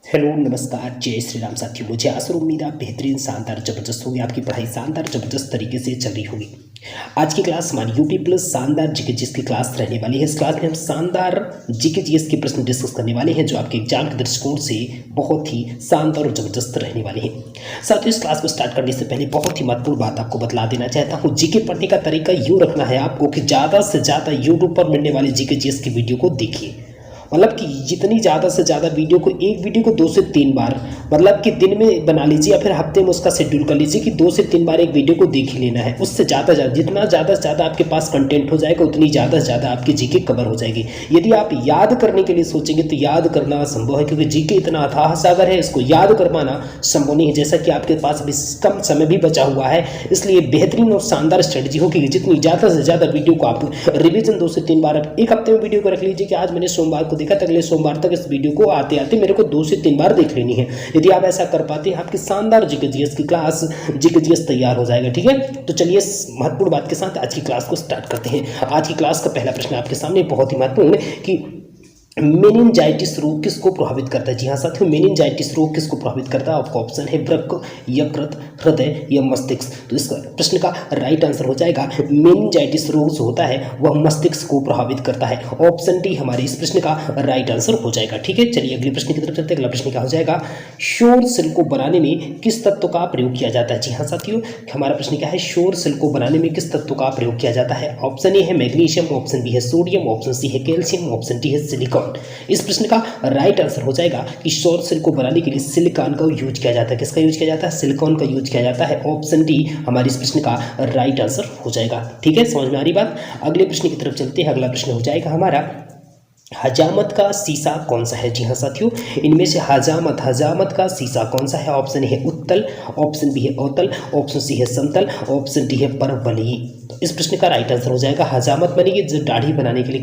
Hello नमस्कार जय श्री राम साथियों। मुझे आशा और उम्मीद आप बेहतरीन शानदार जबरदस्त होगी, आपकी पढ़ाई शानदार जबरदस्त तरीके से चल रही होगी। आज की क्लास हमारी यूपी प्लस शानदार जीके जीएस की क्लास रहने वाली है। इस क्लास में हम शानदार जीके जीएस के प्रश्न डिस्कस करने वाले हैं जो आपके एग्जाम के दृष्टिकोण से बहुत ही शानदार और जबरदस्त रहने वाले हैं। साथियों, इस क्लास को स्टार्ट करने से पहले बहुत ही महत्वपूर्ण बात आपको बतला देना चाहता हूँ। जीके पढ़ने का तरीका यूँ रखना है आपको कि ज़्यादा से ज़्यादा यूट्यूब पर मिलने वाले जीके जीएस की वीडियो को देखिए। मतलब कि जितनी ज़्यादा से ज़्यादा वीडियो को, एक वीडियो को 2 से 3 बार, मतलब कि दिन में बना लीजिए या फिर हफ्ते में उसका शेड्यूल कर लीजिए कि 2 से 3 बार एक वीडियो को देख ही लेना है। उससे ज़्यादा जितना ज़्यादा से ज़्यादा आपके पास कंटेंट हो जाएगा उतनी ज़्यादा से ज़्यादा आपकी जीके कवर हो जाएगी। यदि आप याद करने के लिए सोचेंगे तो याद करना असंभव है, क्योंकि जीके इतना अथाह सागर है, इसको याद कर पाना संभव नहीं है। जैसा कि आपके पास अभी कम समय भी बचा हुआ है, इसलिए बेहतरीन और शानदार स्ट्रेटजी होगी कि जितनी ज़्यादा से ज़्यादा वीडियो को आप रिविजन 2 से 3 बार, एक हफ्ते में वीडियो को रख लीजिए कि आज मैंने सोमवार को देखा तो अगले सोमवार तक इस वीडियो को आते आते मेरे को 2 से 3 बार देख लेनी है। यदि आप ऐसा कर पाते हैं, आपकी शानदार जीके जीएस की क्लास, जीके जीएस तैयार हो जाएगा। ठीक है, तो चलिए इस महत्वपूर्ण बात के साथ आज की क्लास को स्टार्ट करते हैं। आज की क्लास का पहला प्रश्न आपके सामने बहुत ही महत्वपूर्ण है कि मेनिनजाइटिस रोग किसको प्रभावित करता है। जी हाँ साथियों, मेनिनजाइटिस रोग किसको प्रभावित करता है। आपका ऑप्शन है वृक्क, यकृत, हृदय या मस्तिष्क। तो इस प्रश्न का राइट आंसर हो जाएगा मेनिनजाइटिस रोग जो होता है वह मस्तिष्क को प्रभावित करता है। ऑप्शन डी हमारे इस प्रश्न का राइट आंसर हो जाएगा। ठीक है, चलिए अगले प्रश्न की तरफ चलते हैं। अगला प्रश्न क्या हो जाएगा, शोर सेल को बनाने में किस तत्व का प्रयोग किया जाता है। जी हाँ साथियों, हमारा प्रश्न क्या है, शोर सेल को बनाने में किस तत्व का प्रयोग किया जाता है। ऑप्शन ए है मैग्नीशियम, ऑप्शन बी है सोडियम, ऑप्शन सी है कैल्शियम, ऑप्शन डी है सिलिकॉन। इस प्रश्न का राइट आंसर हो जाएगा कि सौर सेल को बनाने के लिए सिलिकॉन का यूज किया जाता है। किसका यूज किया जाता है, सिलिकॉन का यूज किया जाता है। ऑप्शन डी हमारे इस प्रश्न का राइट आंसर हो जाएगा। ठीक है, समझ में आ रही बात। अगले प्रश्न की तरफ चलते हैं। अगला प्रश्न हो जाएगा हमारा, हजामत का शीशा कौन सा है। जी हाँ साथियों, इनमें से हजामत का शीशा कौन सा है। ऑप्शन ए है उत्तल, ऑप्शन बी है अवतल, ऑप्शन सी है समतल, ऑप्शन डी है परवलयी। तो इस प्रश्न का राइट आंसर हो जाएगा हजामत मानी कि जो दाढ़ी बनाने के लिए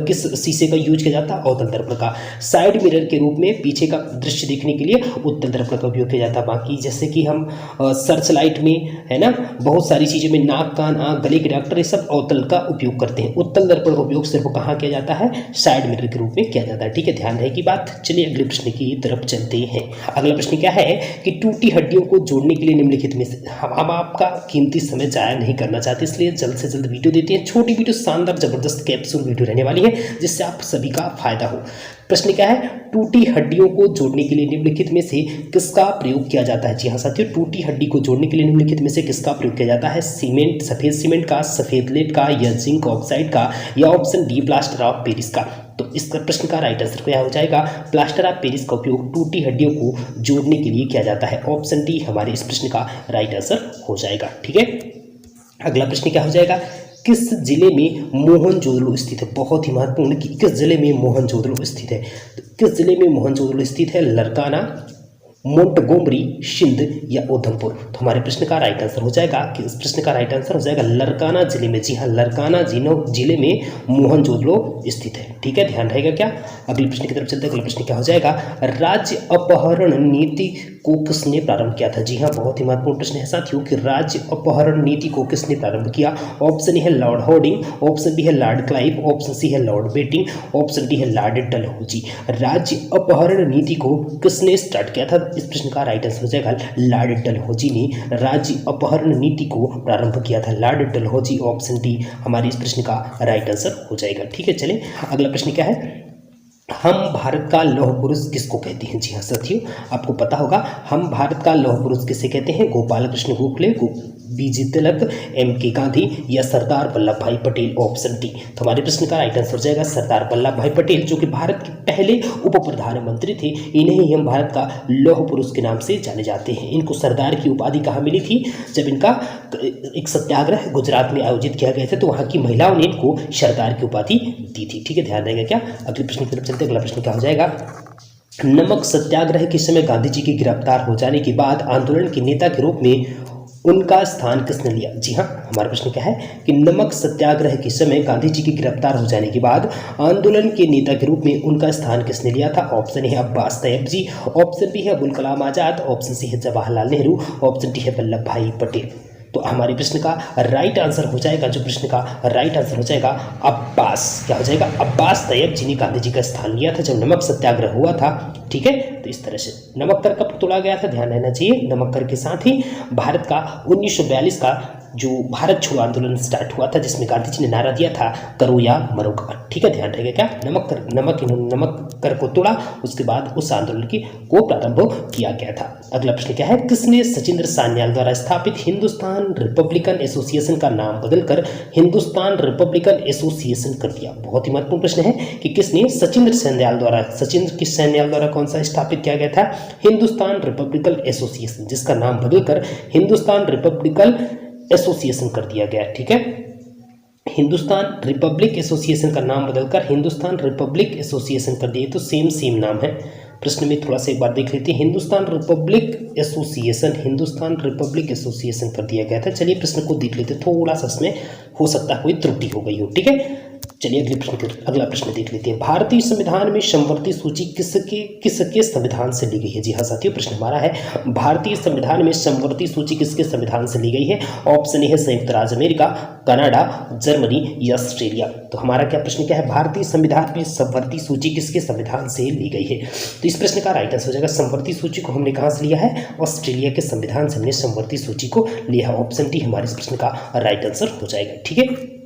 किस शीशे का यूज किया जाता है, अवतल दर्पण का। साइड मिरर के रूप में पीछे का दृश्य देखने के लिए उत्तल दर्पण का उपयोग किया जाता है। बाकी जैसे कि हम सर्च लाइट में है ना, बहुत सारी चीज़ों में नाक, कान, आँख, गले के डॉक्टर, ये सब अवतल का उपयोग करते हैं। उत्तल दर्पण का उपयोग सिर्फ कहाँ किया जाता है, साइड मिरर के रूप में किया जाता है। ठीक है, ध्यान रहेगी बात। चलिए अगले प्रश्न की तरफ चलते हैं। अगला प्रश्न क्या है कि टूटी हड्डियों को जोड़ने के लिए निम्नलिखित में से, हम आपका कीमती समय जाया नहीं करना चाहते, इसलिए जल्द से जल्द वीडियो देते हैं। छोटी वीडियो, शानदार जबरदस्त कैप्सूल वीडियो रहने वाली है जिससे आप सभी का फायदा हो। प्रश्न क्या है, टूटी हड्डियों को जोड़ने के लिए निम्नलिखित में से किसका प्रयोग किया जाता है। जी हाँ साथियों, टूटी हड्डी को जोड़ने के लिए निम्नलिखित में से किसका प्रयोग किया जाता है। सीमेंट, सफेद सीमेंट का, सफेद लेड का, या जिंक ऑक्साइड का, या option D plaster of Paris का। तो इस प्रश्न का राइट आंसर क्या हो जाएगा, प्लास्टर ऑफ पेरिस का उपयोग टूटी हड्डियों को जोड़ने के लिए किया जाता है। ऑप्शन डी हमारे इस प्रश्न का राइट आंसर हो जाएगा। ठीक है, अगला प्रश्न क्या हो जाएगा, किस जिले में मोहनजोदड़ो स्थित है। बहुत ही महत्वपूर्ण कि किस जिले में मोहनजोदड़ो स्थित है। तो किस जिले में मोहनजोदड़ो स्थित है, लरकाना, मोंटगोमरी, सिंध या उधमपुर। तो हमारे प्रश्न का राइट आंसर हो जाएगा कि इस प्रश्न का राइट आंसर हो जाएगा लरकाना जिले में। जी हाँ, लरकाना जिले में मोहनजोदड़ो स्थित है। ठीक है, ध्यान रहेगा क्या। अगले प्रश्न की तरफ चलते हैं। अगला प्रश्न क्या हो जाएगा, राज्य अपहरण नीति को किसने प्रारंभ किया था। जी हाँ, बहुत ही महत्वपूर्ण प्रश्न है साथियों कि राज्य अपहरण नीति को किसने प्रारंभ किया। ऑप्शन ए है लॉर्ड हॉर्डिंग, ऑप्शन बी है लॉर्ड क्लाइव, ऑप्शन सी है लॉर्ड बेटिंग, ऑप्शन डी है लॉर्ड डलहौजी। राज्य अपहरण नीति को किसने स्टार्ट किया था। इस प्रश्न का राइट आंसर हो जाएगा लॉर्ड डलहौजी ने राज्य अपहरण नीति को प्रारंभ किया था। लॉर्ड डलहौजी, ऑप्शन डी हमारे इस प्रश्न का राइट आंसर हो जाएगा। ठीक है, चलिए अगला प्रश्न क्या है, हम भारत का लौह पुरुष किसको कहते हैं। जी हाँ साथियों, आपको पता होगा हम भारत का लौह पुरुष किसे कहते हैं, गोपाल कृष्ण गोखले, बीजी तिलक, M.K. गांधी या सरदार वल्लभ भाई पटेल। ऑप्शन डी तो हमारे प्रश्न का राइट आंसर हो जाएगा सरदार वल्लभ भाई पटेल, जो कि भारत के पहले उप प्रधानमंत्री थे। इन्हें ही हम भारत का लौह पुरुष के नाम से जाने जाते हैं। इनको सरदार की उपाधि कहाँ मिली थी, जब इनका एक सत्याग्रह गुजरात में आयोजित किया गया था तो वहाँ की महिलाओं ने इनको सरदार की उपाधि दी थी। ठीक है, ध्यान रहेगा क्या। अगले प्रश्न की तरफ चलते। अगला प्रश्न क्या हो जाएगा, नमक सत्याग्रह के समय गांधी जी के गिरफ्तार हो जाने के बाद आंदोलन के नेता के रूप में उनका स्थान किसने लिया। जी हाँ, हमारा प्रश्न क्या है कि नमक सत्याग्रह के समय गांधी जी के गिरफ्तार हो जाने के बाद आंदोलन के नेता के रूप में उनका स्थान किसने लिया था। ऑप्शन ए है अब्बास तैयब जी, ऑप्शन बी है अबुल कलाम आजाद, ऑप्शन सी है जवाहरलाल नेहरू, ऑप्शन डी है वल्लभ भाई पटेल। तो हमारे प्रश्न का राइट आंसर हो जाएगा, जो प्रश्न का राइट आंसर हो जाएगा अब्बास। क्या हो जाएगा? अब्बास तैयब, जिन्हें गांधी जी का स्थान लिया था जब नमक सत्याग्रह हुआ था। ठीक है, तो इस तरह से नमक कर कब तोड़ा गया था, ध्यान रहना चाहिए। नमक कर के साथ ही भारत का 1942 का जो भारत छोड़ो आंदोलन स्टार्ट हुआ था, जिसमें गांधी जी ने नारा दिया था करो या मरो का। ठीक है, ध्यान रहेगा। क्या नमक कर को तोड़ा, उसके बाद उस आंदोलन को प्रारंभ किया गया था। अगला प्रश्न क्या है? किसने सचिंद्र सान्याल द्वारा स्थापित हिंदुस्तान रिपब्लिकन एसोसिएशन का नाम बदलकर हिंदुस्तान रिपब्लिकन एसोसिएशन कर दिया? बहुत ही महत्वपूर्ण प्रश्न है कि किसने सचिंद्र सैन्याल द्वारा कौन सा स्थापित किया गया था? हिंदुस्तान रिपब्लिकन एसोसिएशन, जिसका नाम बदलकर हिंदुस्तान रिपब्लिकन एसोसिएशन कर दिया गया। ठीक है, हिंदुस्तान रिपब्लिक एसोसिएशन का नाम बदलकर हिंदुस्तान रिपब्लिक एसोसिएशन कर दिया। तो सेम नाम है। प्रश्न में थोड़ा सा एक बार देख लेते हैं। हिंदुस्तान रिपब्लिक एसोसिएशन कर दिया गया था। चलिए प्रश्न को देख लेते हैं, थोड़ा सा इसमें हो सकता है कोई त्रुटि हो गई हो। ठीक है, चलिए अगला प्रश्न देख लेते हैं। भारतीय संविधान में समवर्ती सूची किसके संविधान से ली गई है? जी हाँ साथियों, प्रश्न हमारा है भारतीय संविधान में समवर्ती सूची किसके संविधान से ली गई है? ऑप्शन ए है संयुक्त राज्य अमेरिका, कनाडा, जर्मनी या ऑस्ट्रेलिया। तो हमारा क्या प्रश्न क्या है? भारतीय संविधान में समवर्ती सूची किसके संविधान से ली गई है? तो इस प्रश्न का राइट आंसर हो जाएगा समवर्ती सूची को हमने कहाँ से लिया है? ऑस्ट्रेलिया के संविधान से हमने समवर्ती सूची को लिया है। ऑप्शन डी हमारे इस प्रश्न का राइट आंसर हो जाएगा। ठीक है,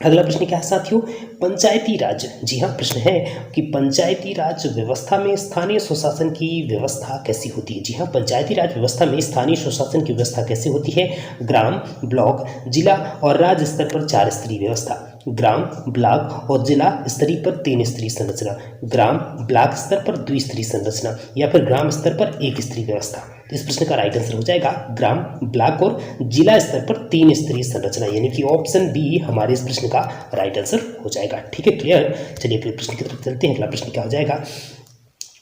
अगला प्रश्न क्या है साथियों? पंचायती राज। जी हाँ, प्रश्न है कि पंचायती राज व्यवस्था में स्थानीय स्वशासन की व्यवस्था कैसी होती है? जी हाँ, पंचायती राज व्यवस्था में स्थानीय स्वशासन की व्यवस्था कैसे होती है? ग्राम, ब्लॉक, जिला और राज्य स्तर पर 4 स्तरीय व्यवस्था, ग्राम, ब्लॉक और जिला स्तरीय पर 3 स्तरीय संरचना, ग्राम ब्लॉक स्तर पर 2 स्तरीय संरचना, या फिर ग्राम स्तर पर 1 स्तरीय व्यवस्था। तो इस प्रश्न का राइट आंसर हो जाएगा ग्राम, ब्लॉक और जिला स्तर पर 3 स्तरीय संरचना, यानी कि ऑप्शन बी हमारे इस प्रश्न का राइट आंसर हो जाएगा। ठीक है, क्लियर। चलिए अगले प्रश्न की तरफ चलते हैं। अगला प्रश्न क्या हो जाएगा?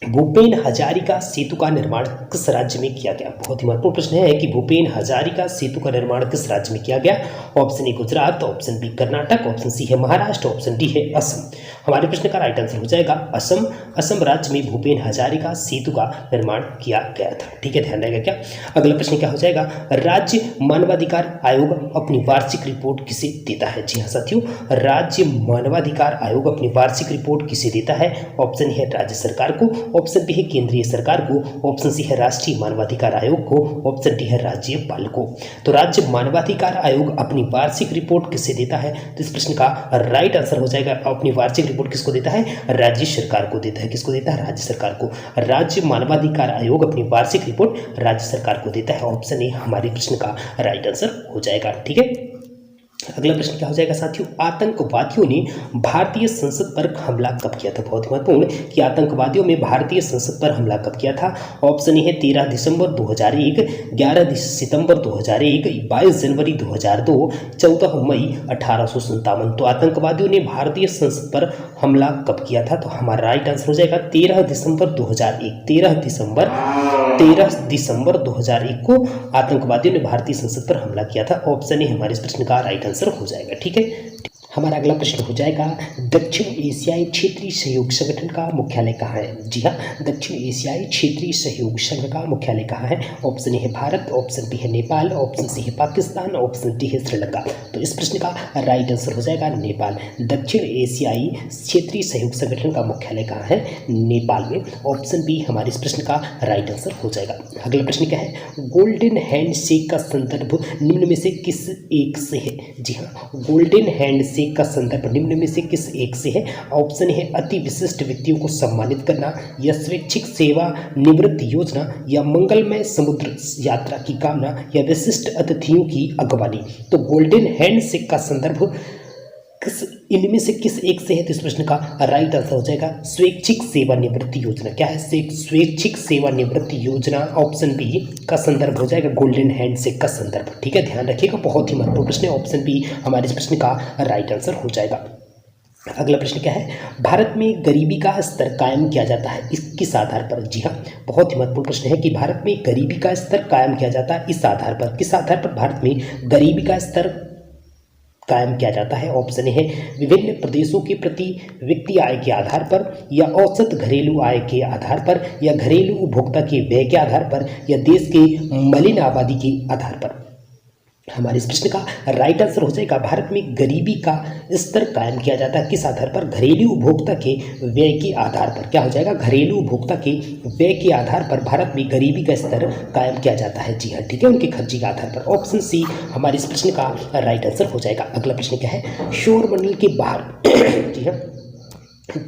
भूपेन हजारिका सेतु का निर्माण किस राज्य में किया गया? बहुत ही महत्वपूर्ण प्रश्न है कि भूपेन हजारिका सेतु का निर्माण किस राज्य में किया गया? Option A Gujarat, option B Karnataka, option C है महाराष्ट्र, ऑप्शन डी है असम। हमारे प्रश्न का राइट आंसर हो जाएगा असम। असम राज्य में भूपेन हजारिका सेतु का निर्माण किया गया था। ठीक है, ध्यान रहेगा। क्या अगला प्रश्न क्या हो जाएगा? राज्य मानवाधिकार आयोग अपनी वार्षिक रिपोर्ट किसे देता है? जी हाँ साथियों, राज्य मानवाधिकार आयोग अपनी वार्षिक रिपोर्ट किसे देता है? ऑप्शन है राज्य सरकार को, ऑप्शन बी है केंद्रीय सरकार को, ऑप्शन सी है राष्ट्रीय मानवाधिकार आयोग को, ऑप्शन डी है राज्यपाल को। तो राज्य मानवाधिकार आयोग अपनी वार्षिक रिपोर्ट किसे देता है? तो इस प्रश्न का राइट आंसर हो जाएगा अपनी वार्षिक रिपोर्ट किसको देता है? राज्य सरकार को देता है। किसको देता है? राज्य सरकार को। राज्य मानवाधिकार आयोग अपनी वार्षिक रिपोर्ट राज्य सरकार को देता है। ऑप्शन ए हमारे प्रश्न का राइट आंसर हो जाएगा। ठीक है, अगला प्रश्न क्या हो जाएगा साथियों? आतंकवादियों ने भारतीय संसद पर हमला कब किया था? बहुत महत्वपूर्ण कि आतंकवादियों में भारतीय संसद पर हमला कब किया था? ऑप्शन ए है 13 दिसंबर 2001, 11 सितंबर 2001, 22 जनवरी 2002, 14 मई 1857। तो आतंकवादियों ने भारतीय संसद पर हमला कब किया था? तो हमारा राइट आंसर हो जाएगा 13 दिसंबर 2001। 13 दिसंबर 2001 को आतंकवादियों ने भारतीय संसद पर हमला किया था। ऑप्शन ए हमारे इस प्रश्न का राइट आंसर हो जाएगा। ठीक है, हमारा अगला प्रश्न हो जाएगा दक्षिण एशियाई क्षेत्रीय सहयोग संगठन का मुख्यालय कहाँ है? जी हाँ, दक्षिण एशियाई क्षेत्रीय सहयोग संघ का मुख्यालय कहाँ है? ऑप्शन ए है भारत, ऑप्शन बी है नेपाल, ऑप्शन सी है पाकिस्तान, ऑप्शन डी है श्रीलंका। तो इस प्रश्न का राइट आंसर हो जाएगा नेपाल। दक्षिण एशियाई क्षेत्रीय सहयोग संगठन का मुख्यालय कहाँ है? नेपाल में। ऑप्शन बी हमारे इस प्रश्न का राइट आंसर हो जाएगा। अगला प्रश्न क्या है? गोल्डन हैंडशेक का संदर्भ निम्न में से किस एक से है? जी हाँ, गोल्डन हैंडशेक का संदर्भ निम्न में से किस एक से है? ऑप्शन है अति विशिष्ट व्यक्तियों को सम्मानित करना, या स्वैच्छिक सेवा निवृत्ति योजना, या मंगलमय समुद्र यात्रा की कामना, या विशिष्ट अतिथियों की अगवानी। तो गोल्डन हैंडशेक का संदर्भ इनमें से किस एक से है? तो इस प्रश्न का राइट आंसर हो जाएगा स्वैच्छिक सेवा निवृत्ति योजना। क्या है? स्वैच्छिक सेवा निवृत्ति योजना। ऑप्शन बी का संदर्भ हो जाएगा गोल्डन हैंडशेक का संदर्भ। ठीक है, ध्यान रखिएगा, बहुत ही महत्वपूर्ण प्रश्न है। ऑप्शन बी हमारे इस प्रश्न का राइट आंसर हो जाएगा। अगला प्रश्न क्या है? भारत में गरीबी का स्तर कायम किया जाता है किस आधार पर? जी हाँ, बहुत ही महत्वपूर्ण प्रश्न है कि भारत में गरीबी का स्तर कायम किया जाता है इस आधार पर। किस आधार पर भारत में गरीबी का स्तर कायम किया जाता है? ऑप्शन है विभिन्न प्रदेशों के प्रति व्यक्ति आय के आधार पर, या औसत घरेलू आय के आधार पर, या घरेलू उपभोक्ता के व्यय के आधार पर, या देश के मलिन आबादी के आधार पर। हमारे इस प्रश्न का राइट आंसर हो जाएगा भारत में गरीबी का स्तर कायम किया जाता है किस आधार पर? घरेलू उपभोक्ता के व्यय के आधार पर। क्या हो जाएगा? घरेलू उपभोक्ता के व्यय के आधार पर भारत में गरीबी का स्तर कायम किया जाता है। जी हाँ, ठीक है, उनके खर्चे के आधार पर। ऑप्शन सी हमारे इस प्रश्न का राइट आंसर हो जाएगा। अगला प्रश्न क्या है? सौर मंडल के बाहर जी हाँ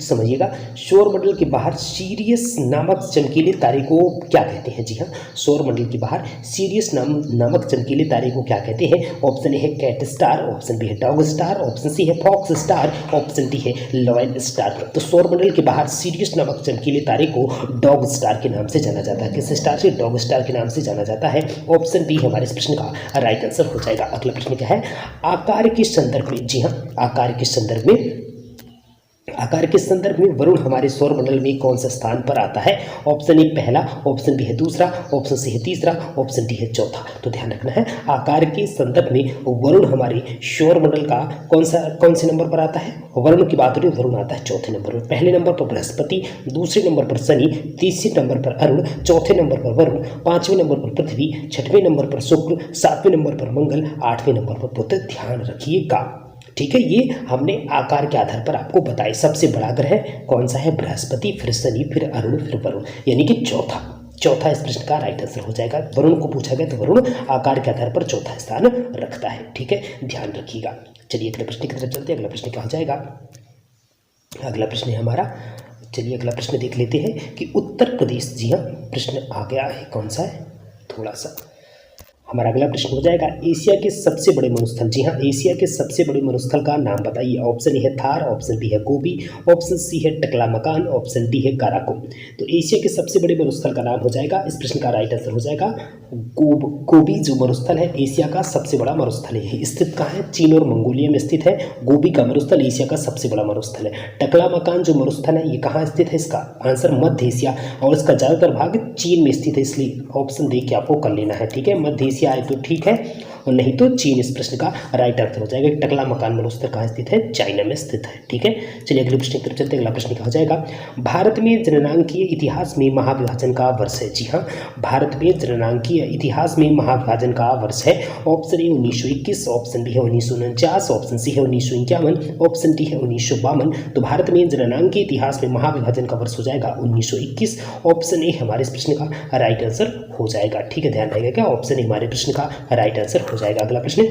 समझिएगा, सौर मंडल के बाहर सीरियस नामक चमकीले तारे को क्या कहते हैं? जी हाँ, सौर मंडल के बाहर सीरियस नामक चमकीले तारे को क्या कहते हैं? ऑप्शन ए है कैट स्टार, ऑप्शन बी है डॉग स्टार, ऑप्शन सी है फॉक्स स्टार, ऑप्शन डी है लॉयन स्टार। तो सौर मंडल के बाहर सीरियस नामक चमकीले तारे को डॉग स्टार के नाम से जाना जाता है। किस स्टार से? डॉग स्टार के नाम से जाना जाता है। ऑप्शन बी हमारे इस प्रश्न का राइट आंसर हो जाएगा। अगला प्रश्न क्या है? आकार के संदर्भ में, जी हाँ, आकार के संदर्भ में वरुण हमारे सौर मंडल में कौन सा स्थान पर आता है? ऑप्शन ए पहला, ऑप्शन बी है दूसरा, ऑप्शन सी है तीसरा, ऑप्शन डी है चौथा। तो ध्यान रखना है, आकार के संदर्भ में वरुण हमारे सौर मंडल का कौन से नंबर पर आता है? वरुण की बात हो रही है, वरुण आता है चौथे नंबर पर। पहले नंबर पर बृहस्पति, दूसरे नंबर पर शनि, तीसरे नंबर पर अरुण, चौथे नंबर पर वरुण, पांचवें नंबर पर पृथ्वी, छठवें नंबर पर शुक्र, सातवें नंबर पर मंगल, आठवें नंबर पर बुध। ध्यान रखिएगा, ठीक है। ये हमने आकार के आधार पर आपको बताया। सबसे बड़ा ग्रह कौन सा है? बृहस्पति, फिर शनि, फिर अरुण, फिर वरुण, यानी कि चौथा इस प्रश्न का राइट आंसर हो जाएगा। वरुण को पूछा गया तो वरुण आकार के आधार पर चौथा स्थान रखता है, ठीक है, ध्यान रखिएगा। चलिए अगले प्रश्न की तरफ चलते हैं। अगला प्रश्न क्या हो जाएगा? अगला प्रश्न है हमारा, चलिए अगला प्रश्न देख लेते हैं कि उत्तर प्रदेश, जी हाँ, प्रश्न आ गया है, कौन सा है? थोड़ा सा हमारा अगला प्रश्न हो जाएगा, एशिया के सबसे बड़े मरुस्थल, जी हाँ, एशिया के सबसे बड़े मरुस्थल का नाम बताइए। ऑप्शन ए है थार, ऑप्शन बी है गोबी, ऑप्शन सी है टकलामकान, ऑप्शन डी है काराकोरम। तो एशिया के सबसे बड़े मरुस्थल का नाम हो जाएगा, इस प्रश्न का राइट आंसर हो जाएगा गोबी। जो मरुस्थल है एशिया का सबसे बड़ा मरुस्थल है। स्थित कहाँ है? चीन और मंगोलिया में स्थित है। गोबी का मरुस्थल एशिया का सबसे बड़ा मरुस्थल है। टकलामकान जो मरुस्थल है ये कहाँ स्थित है? इसका आंसर मध्य एशिया, और इसका ज़्यादातर भाग चीन में स्थित है, इसलिए ऑप्शन देख के आपको कर लेना है, ठीक है। मध्य एशिया आए तो ठीक है, और नहीं तो चीन इस प्रश्न का राइट आंसर हो जाएगा। टकलामकान मरुस्थल कहाँ स्थित है? चाइना में स्थित है, ठीक है। चलिए अगले प्रश्न की तरफ चलते हैं। अगला प्रश्न क्या हो जाएगा? भारत में जननांकीय इतिहास में महाविभाजन का वर्ष है। जी हाँ, भारत में जननांकीय इतिहास में महाविभाजन का वर्ष है। ऑप्शन ए 1921, ऑप्शन बी है 1949, ऑप्शन सी है 1951, ऑप्शन डी है 1952। तो भारत में जननांकीय इतिहास में महाविभाजन का वर्ष हो जाएगा 1921। ऑप्शन ए हमारे इस प्रश्न का राइट आंसर हो जाएगा, ठीक है, ध्यान रहेगा क्या? ऑप्शन ए हमारे प्रश्न का राइट आंसर हो जाएगा। अगला प्रश्न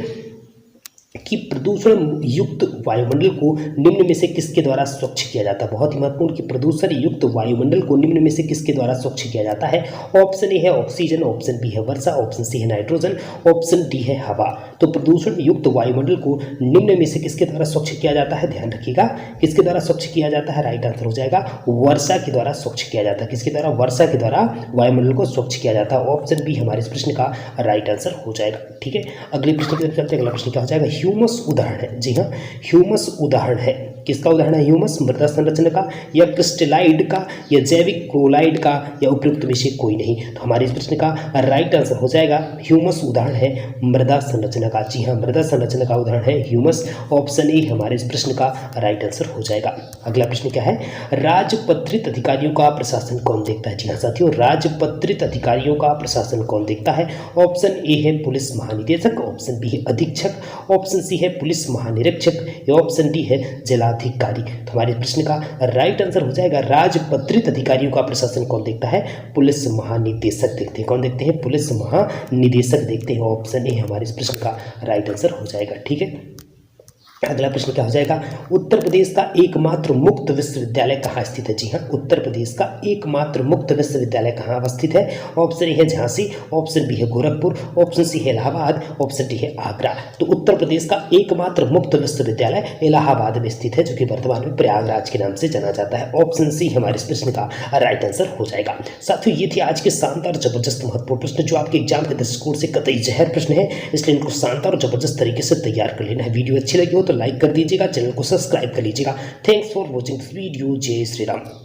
कि प्रदूषण युक्त वायुमंडल को निम्न में से किसके द्वारा स्वच्छ किया जाता है? बहुत ही महत्वपूर्ण, कि प्रदूषण युक्त वायुमंडल को निम्न में से किसके द्वारा स्वच्छ किया जाता है? ऑप्शन ए है ऑक्सीजन, ऑप्शन बी है वर्षा, ऑप्शन सी है नाइट्रोजन, ऑप्शन डी है हवा। तो प्रदूषण युक्त वायुमंडल को निम्न में से किसके द्वारा स्वच्छ किया जाता है? ध्यान रखिएगा, किसके द्वारा स्वच्छ किया जाता है? राइट आंसर हो जाएगा वर्षा के द्वारा स्वच्छ किया जाता है। किसके द्वारा? वर्षा के द्वारा वायुमंडल को स्वच्छ किया जाता है। ऑप्शन बी हमारे इस प्रश्न का राइट आंसर हो जाएगा, ठीक है। अगले प्रश्न की तरफ चलते हैं। अगला प्रश्न क्या हो जाएगा? ह्यूमस उदाहरण है। जी हाँ, ह्यूमस उदाहरण है। किसका उदाहरण है? ह्यूमस मृदा संरचना का, या क्रिस्टलाइड का, या जैविक क्लोराइड का, या उपयुक्त में से कोई नहीं। तो हमारे इस प्रश्न का राइट आंसर हो जाएगा ह्यूमस उदाहरण है मृदा संरचना का। जी हाँ, मृदा संरचना का उदाहरण है ह्यूमस। ऑप्शन ए हमारे इस प्रश्न का राइट आंसर हो जाएगा। अगला प्रश्न क्या है? राजपत्रित अधिकारियों का प्रशासन कौन देखता है? जी हाँ साथियों, राजपत्रित अधिकारियों का प्रशासन कौन देखता है? ऑप्शन ए है पुलिस महानिदेशक, ऑप्शन बी है अधीक्षक, ऑप्शन सी है पुलिस महानिरीक्षक, या ऑप्शन डी है जिलाधिकारी। तो हमारे प्रश्न का राइट आंसर हो जाएगा राजपत्रित अधिकारियों का प्रशासन कौन देखता है? पुलिस महानिदेशक देखते हैं। कौन देखते हैं? पुलिस महानिदेशक देखते हैं। ऑप्शन ए हमारे इस प्रश्न का राइट आंसर हो जाएगा, ठीक है। अगला प्रश्न क्या हो जाएगा? उत्तर प्रदेश का एकमात्र मुक्त विश्वविद्यालय कहाँ स्थित है? जी हाँ, उत्तर प्रदेश का एकमात्र मुक्त विश्वविद्यालय कहाँ अवस्थित है? ऑप्शन ए है झांसी, ऑप्शन बी है गोरखपुर, ऑप्शन सी है इलाहाबाद, ऑप्शन डी है आगरा। तो उत्तर प्रदेश का एकमात्र मुक्त विश्वविद्यालय इलाहाबाद में स्थित है, जो कि वर्तमान में प्रयागराज के नाम से जाना जाता है। ऑप्शन सी हमारे इस प्रश्न का राइट आंसर हो जाएगा। साथियों, ये थे आज के शानदार जबरदस्त महत्वपूर्ण प्रश्न, जो आपके एग्जाम के दृष्टिकोण से कतई जहर प्रश्न है, इसलिए इनको शानदार और जबरदस्त तरीके से तैयार कर लेना है। वीडियो अच्छी लगी हो तो लाइक कर दीजिएगा, चैनल को सब्सक्राइब कर लीजिएगा। Thanks for watching this video. जय श्री राम।